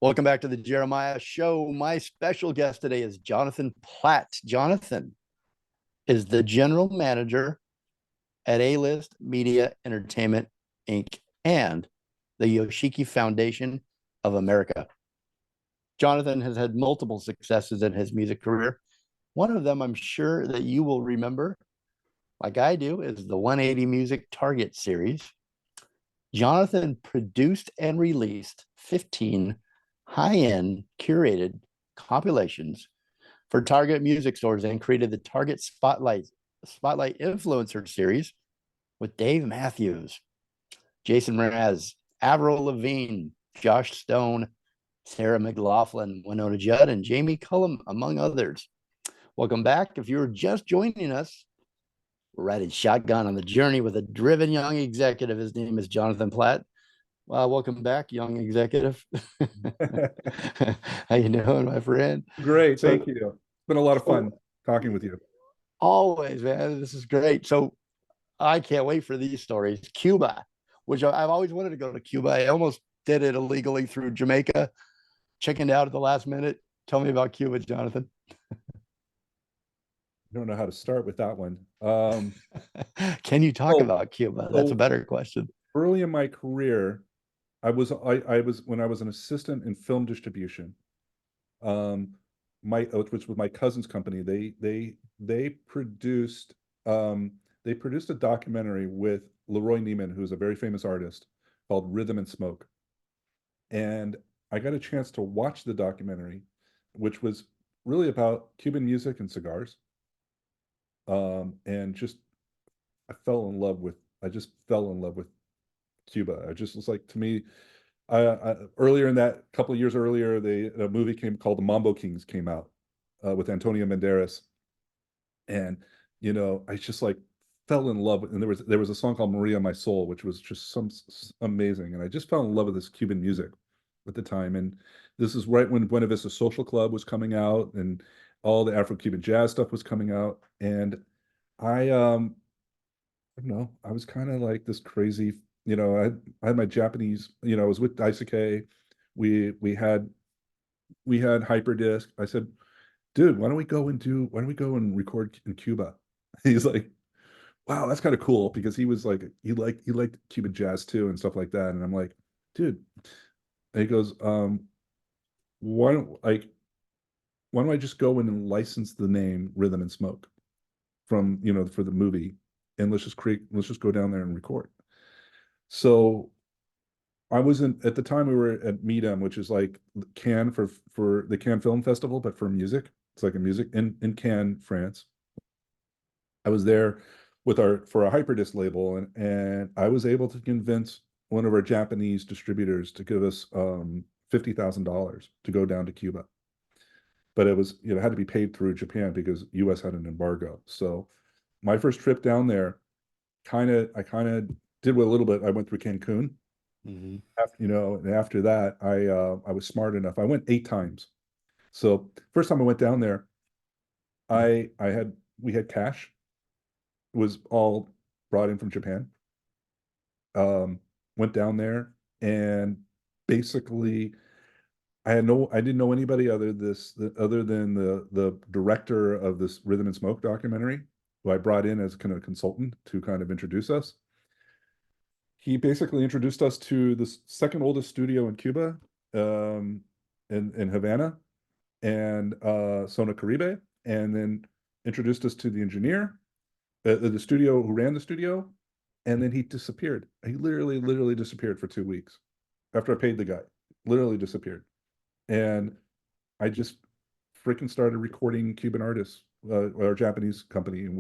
Welcome back to the Jeremiah Show. My special guest today is Jonathan Platt. Jonathan is the general manager at ALIST Media Entertainment, Inc. and the Yoshiki Foundation of America. Jonathan has had multiple successes in his music career. One of them I'm sure that you will remember, like I do, is the 180 Music Target series. Jonathan produced and released 15 high-end curated compilations for Target music stores and created the Target Spotlight Influencer series with Dave Matthews, Jason Mraz, Avril Lavigne, Josh Stone, Sarah McLaughlin, Wynona Judd, and Jamie Cullum, among others. Welcome back. If you're just joining us, we're riding shotgun on the journey with a driven young executive. His name is Jonathan Platt. Welcome back, young executive. How you doing, my friend? Great, thank you. It's been a lot of fun talking with you. Always, man. This is great. So I can't wait for these stories. Cuba, which I've always wanted to go to Cuba. I almost did it illegally through Jamaica, chickened out at the last minute. Tell me about Cuba, Jonathan. I don't know how to start with that one. Can you talk about Cuba? That's a better question. Early in my career, I was when I was an assistant in film distribution. Which was my cousin's company. They produced a documentary with Leroy Neiman, who's a very famous artist, called Rhythm and Smoke. And I got a chance to watch the documentary, which was really about Cuban music and cigars. And just I just fell in love with Cuba. I just was like, to me, earlier in that, couple of years earlier, a movie called The Mambo Kings came out with Antonio Banderas, and I just like fell in love with, and there was a song called Maria My Soul, which was just amazing, and I just fell in love with this Cuban music at the time. And this is right when Buena Vista Social Club was coming out, and all the Afro-Cuban jazz stuff was coming out, and I don't know, I was kind of like this crazy, I had my Japanese, I was with Daisuke. We had Hyperdisc. I said, dude, why don't we go and record in Cuba? He's like, wow, that's kind of cool, because he was like, he liked Cuban jazz too and stuff like that. And I'm like, dude. And he goes, why don't I just go in and license the name Rhythm and Smoke from, for the movie, and let's just go down there and record. So I wasn't, at the time, we were at MEDEM, which is like Cannes for the Cannes Film Festival, but for music. It's like a music in Cannes, France. I was there for a Hyperdisc label, and I was able to convince one of our Japanese distributors to give us $50,000 to go down to Cuba. But it was, had to be paid through Japan because US had an embargo. So my first trip down there, I kind of did a little bit. I went through Cancun. Mm-hmm. And after that, I was smart enough. I went 8 times. So first time I went down there, we had cash. It was all brought in from Japan. Went down there, and basically I didn't know anybody other than the director of this Rhythm and Smoke documentary, who I brought in as kind of a consultant to kind of introduce us. He basically introduced us to the second oldest studio in Cuba, in Havana, and Sona Caribe, and then introduced us to the engineer, the studio who ran the studio, and then he disappeared. He literally disappeared for 2 weeks after I paid the guy. Literally disappeared, and I just freaking started recording Cuban artists, our Japanese company, and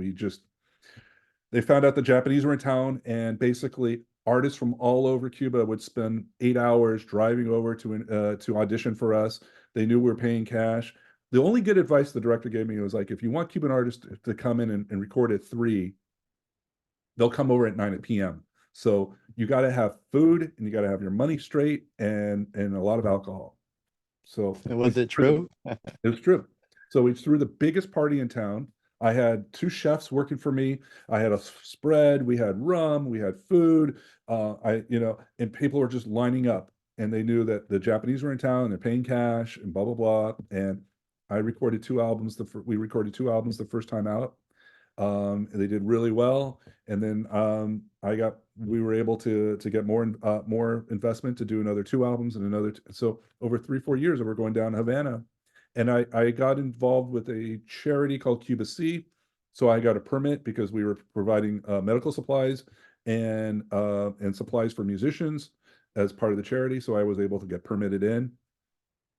they found out the Japanese were in town, and basically artists from all over Cuba would spend 8 hours driving over to audition for us. They knew we were paying cash. The only good advice the director gave me was like, if you want Cuban artists to come in and record at 3, they'll come over at 9 p.m. So you got to have food, and you got to have your money straight, and a lot of alcohol. So Was it true? It was true. So we threw the biggest party in town. I had 2 chefs working for me. I had a spread. We had rum. We had food. And people were just lining up. and they knew that the Japanese were in town and they're paying cash and blah blah blah. And I recorded two albums. We recorded two albums the first time out. And they did really well. And then we were able to get more investment to do another two albums and another. So over 3-4 years, we were going down to Havana, and I got involved with a charity called Cuba C. So I got a permit because we were providing medical supplies and supplies for musicians as part of the charity. So I was able to get permitted in,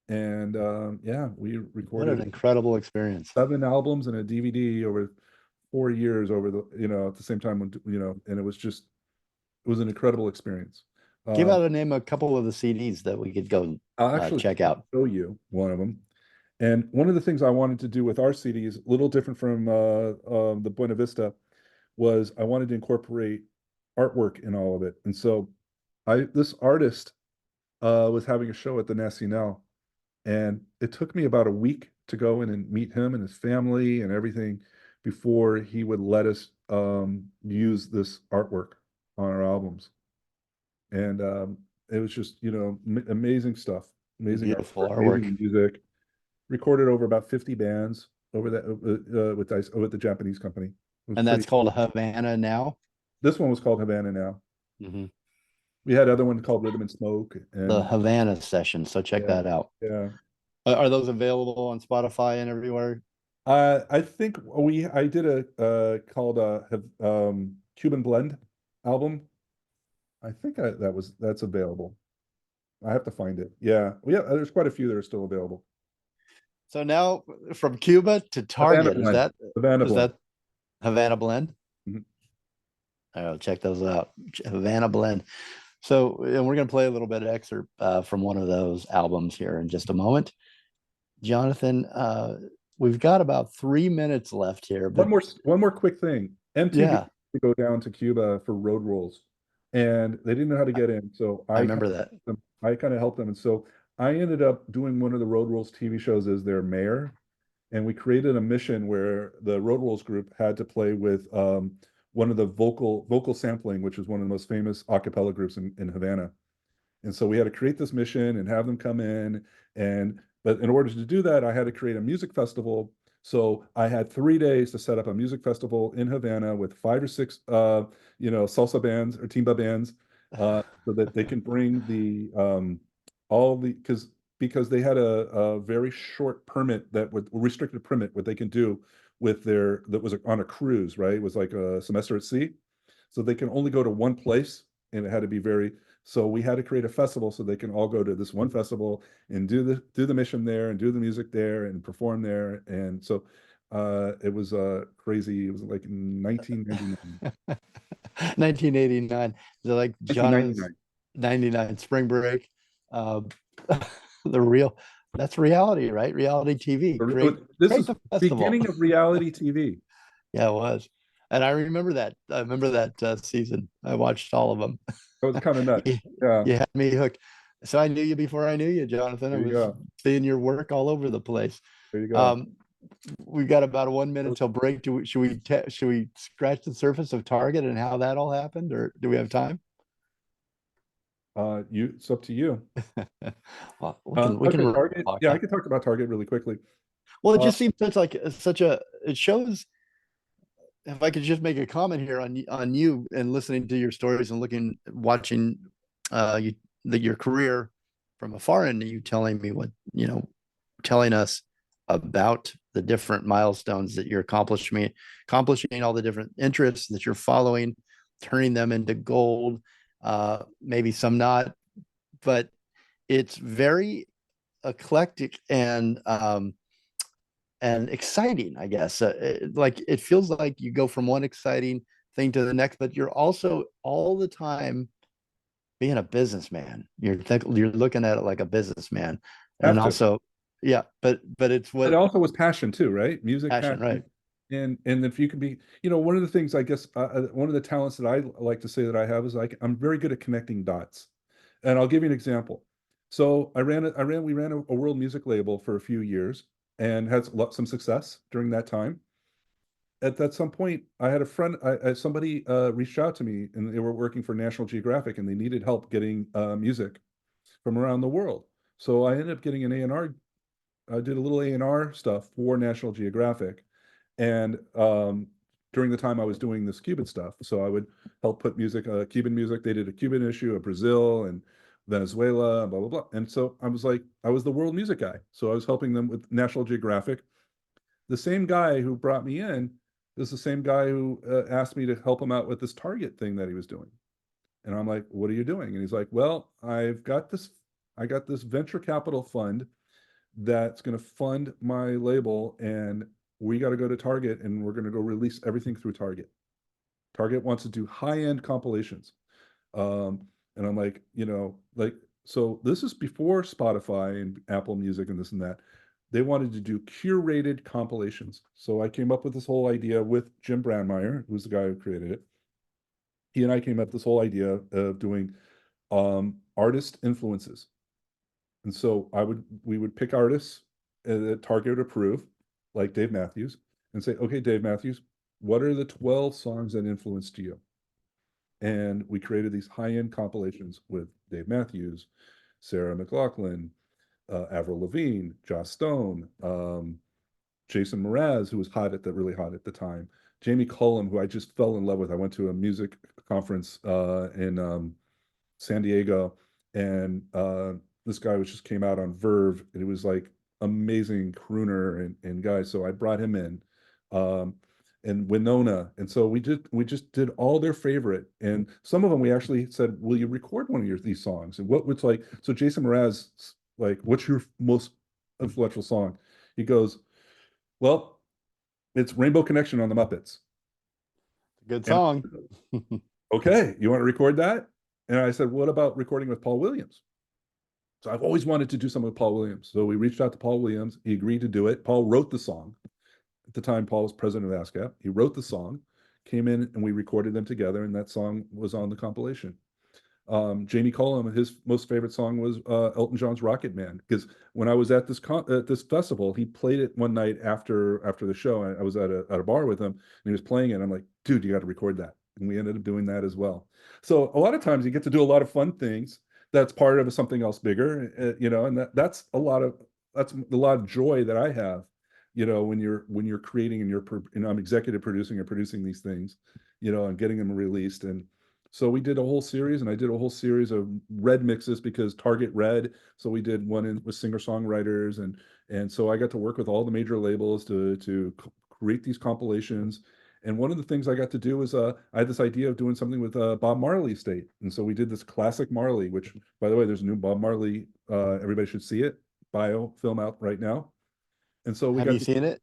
and yeah, we What recorded an incredible experience. 7 albums and a DVD over 4 years over at the same time when, and it was an incredible experience. Give out a name, a couple of the CDs that we could go I'll actually check out. show you one of them. And one of the things I wanted to do with our CDs, a little different from the Buena Vista, was I wanted to incorporate artwork in all of it. And so this artist was having a show at the Nacional, and it took me about a week to go in and meet him and his family and everything before he would let us use this artwork on our albums. And it was just, amazing stuff, amazing Beautiful artwork, artwork. amazing music. Recorded over about 50 bands over that with the Japanese company. And that's called Havana Now. This one was called Havana Now. Mm-hmm. We had other ones called Rhythm and Smoke and The Havana session. So check that out. Yeah. Are those available on Spotify and everywhere? I think I did a called Cuban Blend album. I think that's available. I have to find it. Yeah. There's quite a few that are still available. So now from Cuba to Target, is that Havana Blend? Mhm. I'll check those out. Havana Blend. So, and we're going to play a little bit of excerpt from one of those albums here in just a moment. Jonathan, we've got about 3 minutes left here. But one more quick thing. MTV to go down to Cuba for road rolls, and they didn't know how to get in. So I remember that. I kind of helped them, and so I ended up doing one of the Road Rolls TV shows as their mayor, and we created a mission where the Road Rolls group had to play with one of the vocal sampling, which is one of the most famous a cappella groups in Havana. And so we had to create this mission and have them come in. But in order to do that, I had to create a music festival. So I had 3 days to set up a music festival in Havana with 5 or 6 salsa bands or timba bands, so that they can bring because they had a very short permit restricted permit what they can do that was on a cruise, right? It was like a semester at sea. So they can only go to one place, and it had to be so we had to create a festival so they can all go to this one festival and do the mission there and do the music there and perform there. And so it was crazy. It was like 1999. 1989. They're like Jonathan's 99 spring break. That's reality, right? Reality TV. This is the beginning of reality TV. Yeah, it was. And I remember that season. I watched all of them. That was kind of nuts. You had me hooked. So I knew you before I knew you, Jonathan. I was seeing your work all over the place. There you go. We've got about 1 minute till break. Should we scratch the surface of Target and how that all happened, or do we have time? It's up to you. Well, we can Target. Yeah, I can talk about Target really quickly. Well, it just seems it shows. If I could just make a comment here on you and listening to your stories and watching your career from afar, and you telling me telling us about the different milestones that you're accomplishing, all the different interests that you're following, turning them into gold, maybe some not, but it's very eclectic and exciting, I guess. It feels like you go from one exciting thing to the next, but you're also all the time being a businessman. You're looking at it like a businessman, and also, yeah. But it's what it also was passion too, right? Music, passion, right? And if you can be, one of the things I guess one of the talents that I like to say that I have is I'm very good at connecting dots, and I'll give you an example. So we ran a world music label for a few years and had some success during that time. At some point, I had a friend, somebody reached out to me, and they were working for National Geographic, and they needed help getting music from around the world. So I ended up getting an A&R. I did a little A&R stuff for National Geographic, and during the time I was doing this Cuban stuff, so I would help put music, Cuban music. They did a Cuban issue of Brazil and Venezuela, and blah blah blah. And so I was like, I was the world music guy. So I was helping them with National Geographic. The same guy who brought me in is the same guy who asked me to help him out with this Target thing that he was doing. And I'm like, what are you doing? And he's like, well, I got this venture capital fund that's going to fund my label, and we got to go to Target, and we're going to go release everything through Target. Target wants to do high-end compilations. And I'm like, so this is before Spotify and Apple Music and this and that. They wanted to do curated compilations. So I came up with this whole idea with Jim Brandmeier, who's the guy who created it. He and I came up with this whole idea of doing artist influences. And so we would pick artists that Target would approve, like Dave Matthews, and say, okay, Dave Matthews, what are the 12 songs that influenced you? And we created these high-end compilations with Dave Matthews, Sarah McLaughlin, Avril Lavigne, Joss Stone, Jason Mraz, who was really hot at the time, Jamie Cullum, who I just fell in love with. I went to a music conference in San Diego, and this guy just came out on Verve, and it was like amazing crooner and guy. So I brought him in, and Wynona, and so we just did all their favorite, and some of them we actually said, "Will you record one of these songs?" And what was like, so Jason Mraz, like, what's your most influential song? He goes, well, it's Rainbow Connection on the Muppets. Good song. Okay, you want to record that? And I said, what about recording with Paul Williams? So I've always wanted to do something with Paul Williams. So we reached out to Paul Williams. He agreed to do it. Paul wrote the song. At the time, Paul was president of ASCAP. He wrote the song, came in, and we recorded them together, and that song was on the compilation. Jamie Cullum, his most favorite song was Elton John's Rocket Man, because when I was at this festival, he played it one night after the show. I was at a bar with him, and he was playing it. And I'm like, dude, you got to record that. And we ended up doing that as well. So a lot of times you get to do a lot of fun things that's part of something else bigger, and that's a lot of joy that I have, when you're creating and I'm executive producing or producing these things, and getting them released. And so we did a whole series, and I did a whole series of red mixes because Target read. So we did one with singer-songwriters, and so I got to work with all the major labels to create these compilations. And one of the things I got to do was I had this idea of doing something with Bob Marley estate. And so we did this classic Marley, which, by the way, there's a new Bob Marley, everybody should see it, film out right now. And so Have you seen it?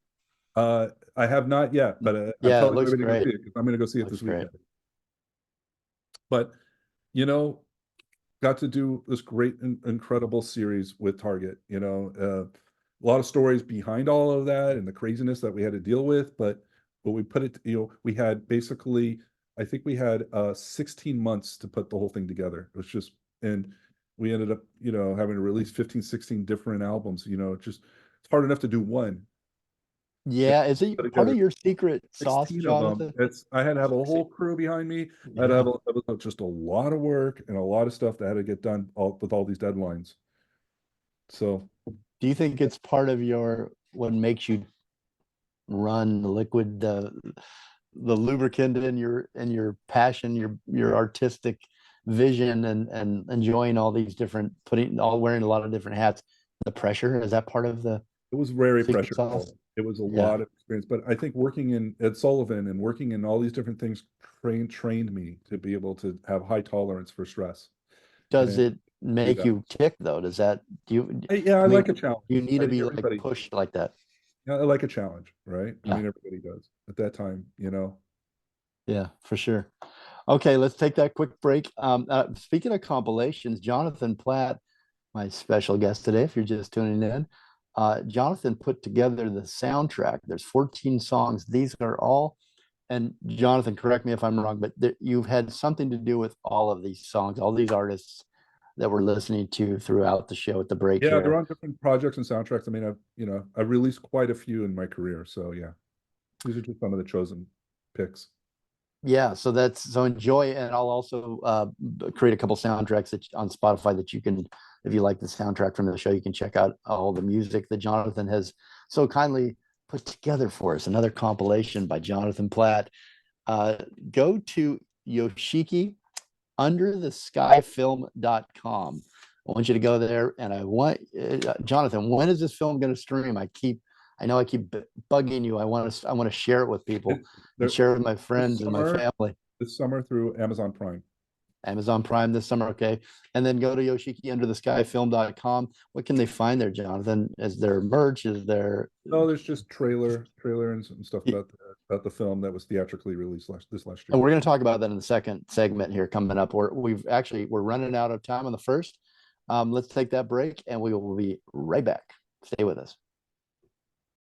I have not yet, but I'm Yeah, it telling looks everybody to go great. see it, because I'm going to go see it Looks this great. weekend. But, got to do this great, incredible series with Target, a lot of stories behind all of that and the craziness that we had to deal with. But we put it, we had basically, I think we had 16 months to put the whole thing together. It was just, and we ended up, having to release 15, 16 different albums, it's hard enough to do one. Yeah, is it part of your secret sauce, 16 of them. Jonathan? I had to have a whole crew behind me. I had to have just a lot of work and a lot of stuff that had to get done with all these deadlines. So, Do you think it's part of what makes you run the liquid, the lubricant in your passion, your artistic vision, and enjoying all these different, wearing a lot of different hats? The pressure, is that part of the it was very secret sauce? pressureful. It was a Yeah. lot of experience, but I think working at Sullivan and working in all these different things trained me to be able to have high tolerance for stress. Does And it make that. you tick though? Does that, Yeah, I I mean, like a challenge. you need I to think be like everybody, pushed like that? I like a challenge, right? I Yeah. mean, everybody does at that time, Yeah, for sure. Okay, let's take that quick break. Speaking of compilations, Jonathan Platt, my special guest today, if you're just tuning in, Jonathan put together the soundtrack. There's 14 songs. These are all, and Jonathan, correct me if I'm wrong, but you've had something to do with all of these songs, all these artists that we're listening to throughout the show at the break Yeah, they're here. on different projects and soundtracks. I mean, I've released quite a few in my career. So yeah, these are just some of the chosen picks. Yeah, so enjoy, and I'll also create a couple soundtracks on Spotify that you can, if you like the soundtrack from the show, you can check out all the music that Jonathan has so kindly put together for us. Another compilation by Jonathan Platt. Uh, Go to Yoshiki undertheskyfilm.com. I want you to go there, and I want Jonathan, when is this film going to stream? I know I keep bugging you. I want to share it with people and There, share it with my this friends and my summer, family. this summer through Amazon Prime. Amazon Prime this summer, okay. And then go to YoshikiUnderTheSkyFilm.com. What can they find there, Jonathan? Is there merch? Is there Oh, there's just trailer and some stuff about the film that was theatrically released this last and year. we're going to talk about that in the second segment here coming up. We're running out of time on the first. Let's take that break and we will be right back. Stay with us.